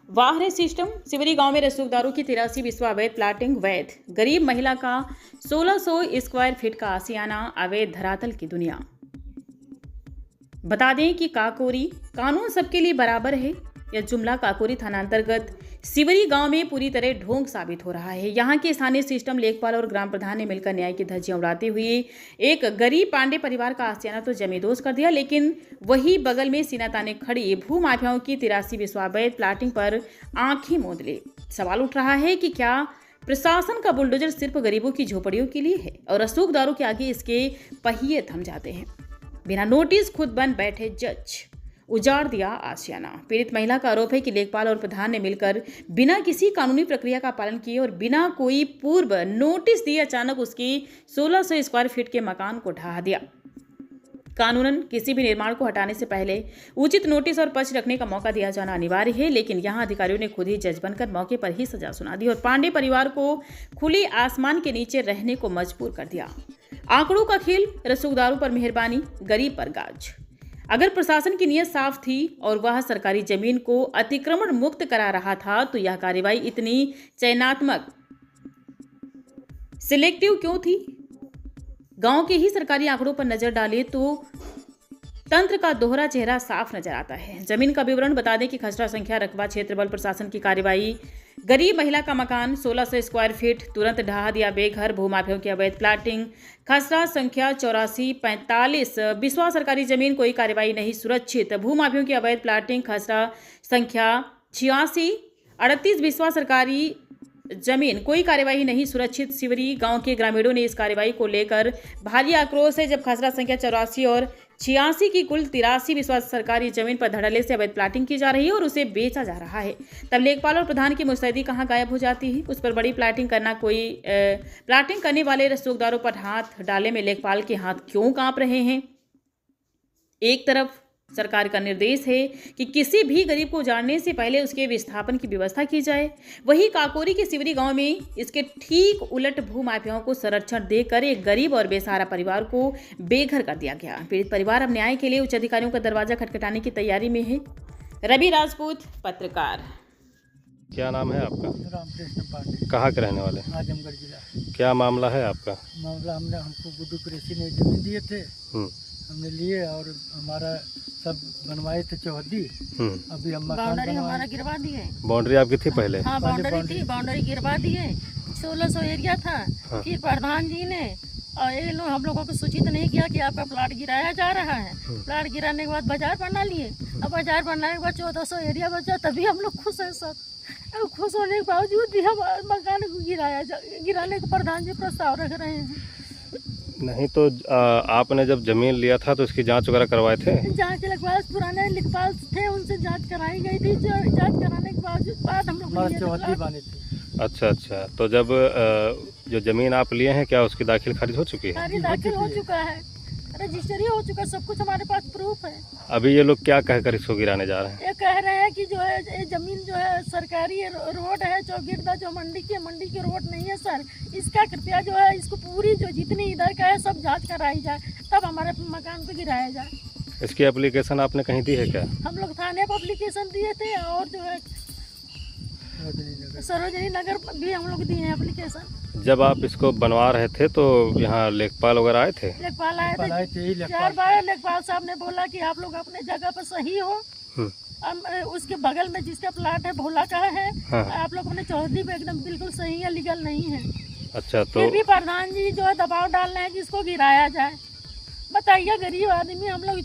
वाहरे system Sivri गांव में रसूखदारों की 83 बिस्वा अवैध प्लाटिंग वैध। गरीब महिला का 1600 स्क्वायर फीट का आसियाना अवैध धरातल की दुनिया। बता दें कि काकोरी कानून सबके लिए बराबर है। यह जुमला काकोरी थानांतर्गत सिवरी गांव में पूरी तरह ढोंग साबित हो रहा है। यहां के स्थानीय सिस्टम लेखपाल और ग्राम प्रधान ने मिलकर न्याय की धज्जियां उड़ाते हुए एक गरीब पांडे परिवार का आसियाना तो जमींदोज कर दिया, लेकिन वही बगल में सीना ताने खड़ी भू माफियाओं की 83 बिस्वा अवैध प्लाटिंग पर आंखें मूंद ले। सवाल उठ रहा है कि क्या प्रशासन का बुलडोजर सिर्फ गरीबों की झोपड़ियों के लिए है और रसूखदारों के आगे इसके पहिए थम जाते हैं। बिना नोटिस खुद बन बैठे जज, उजाड़ दिया आशियाना। पीड़ित महिला का आरोप है कि लेखपाल और प्रधान ने मिलकर बिना किसी कानूनी प्रक्रिया का पालन किए और बिना कोई पूर्व नोटिस दिए अचानक उसकी 1600 स्क्वायर फीट के मकान को ढहा दिया। कानूनन किसी भी निर्माण को हटाने से पहले उचित नोटिस और पक्ष रखने का मौका दिया जाना अनिवार्य है, लेकिन यहां अधिकारियों ने खुद ही जज बनकर मौके पर ही सजा सुना दी और पांडे परिवार को खुले आसमान के नीचे रहने को मजबूर कर दिया। आंकड़ों का खेल, रसूखदारों पर मेहरबानी, गरीब पर गाज। अगर प्रशासन की नीयत साफ थी और वह सरकारी जमीन को अतिक्रमण मुक्त करा रहा था तो यह कार्रवाई इतनी चयनात्मक, सिलेक्टिव क्यों थी? गांव के ही सरकारी आंकड़ों पर नजर डालें तो तंत्र का दोहरा चेहरा साफ नजर आता है। जमीन का विवरण बता दें कि खसरा संख्या, रकबा, क्षेत्र, बल प्रशासन की कार्रवाई। गरीब महिला का मकान 1600 स्क्वायर फीट तुरंत ढहा दिया बेघर। भूमाफियों की अवैध प्लाटिंग। खसरा संख्या 8445 बिस्वा सरकारी जमीन, कोई कार्रवाई नहीं सुरक्षित। भूमाफियों की अवैध प्लाटिंग। खसरा संख्या 8638 बिस्वा सरकारी जमीन, कोई कार्यवाही नहीं सुरक्षित। सिवरी गांव के ग्रामीणों ने इस कार्यवाही को लेकर भारी आक्रोश है, जब खसरा संख्या 84 और 86 की कुल 83 बिस्वा सरकारी जमीन पर धड़ल्ले से अवैध प्लाटिंग की जा रही है और उसे बेचा जा रहा है। तब लेखपाल और प्रधान की मुस्तैदी कहां गायब हो जाती है। उस पर बड़ी प्लाटिंग करने वाले रसूखदारों पर हाथ डाले में लेखपाल के हाथ क्यों कांप रहे हैं? एक तरफ सरकार का निर्देश है कि किसी भी गरीब को उजाड़ने से पहले उसके विस्थापन की व्यवस्था की जाए, वहीं काकोरी के सिवरी गांव में इसके ठीक उलट भूमाफियाओं को संरक्षण देकर एक गरीब और बेसहारा परिवार को बेघर कर दिया गया। पीड़ित परिवार अब न्याय के लिए उच्च अधिकारियों का दरवाजा खटखटाने की तैयारी में है। रवि राजपूत, पत्रकार। क्या नाम है आपका? रामकृष्ण पांडे। कहाँ के रहने वाले? आजमगढ़ जिला। क्या मामला है आपका? मामला हमको गुड्डू कुरैशी ने जमीन दिए थे, हमने लिए और हमारा सब बनवाए थे चौहद्दी। अभी हम बाउंड्री हमारा गिरवा दिए। बाउंड्री आपकी थी पहले? हाँ, बाउंड्री थी, बाउंड्री गिरवा दिए। 1600 एरिया था। फिर प्रधान जी ने और ये लोग हम लोगों को सूचित नहीं किया कि आपका प्लाट गिराया जा रहा है। प्लाट गिराने के बाद बाजार बना लिए। अब बाजार बनाने के बाद 1400 एरिया बचा, तभी हम लोग खुश हैं सर। खुश होने के बावजूद भी हम मकान को गिराने का प्रधान जी प्रस्ताव रख रहे हैं। नहीं तो आपने जब जमीन लिया था तो इसकी जांच वगैरह करवाए थे? जांच लेखपाल, पुराने लेखपाल थे, उनसे जांच कराई गई थी। जांच कराने के बाद हम लोग चौहद्दी बनी थी। अच्छा, तो जब जो जमीन आप लिए हैं क्या उसकी दाखिल खारिज हो चुकी है? दाखिल हो चुका है, रजिस्ट्री हो चुका है, सब कुछ हमारे पास प्रूफ है। अभी ये लोग क्या कहकर इसको गिराने जा रहे हैं? ये कह रहे हैं कि जो है ये जमीन जो है सरकारी रोड है, चौगिरदा जो मंडी की रोड नहीं है सर। इसका कृपया जो है इसको पूरी जो जितनी इधर का है सब जांच कराई जाए, तब हमारे मकान पे गिराया जाए। इसकी एप्लीकेशन आपने कहीं दी है क्या? हम लोग थाने पर एप्लीकेशन दिए थे और जो है सरोजनी नगर भी हम लोग दिए हैं एप्लीकेशन। जब आप इसको बनवा रहे थे तो यहाँ लेखपाल वगैरह आए थे? लेखपाल आए थे 4 बार। लेखपाल साहब ने बोला कि आप लोग अपने जगह पर सही हो। उसके बगल में जिसका प्लाट है भोला का है। हाँ। आप लोग अपने चौहद्दी पे एकदम बिल्कुल सही है, लीगल नहीं है। अच्छा, तो फिर भी प्रधान जी जो है दबाव डाल रहे हैं कि इसको गिराया जाए। बताइए, गरीब आदमी हम लोग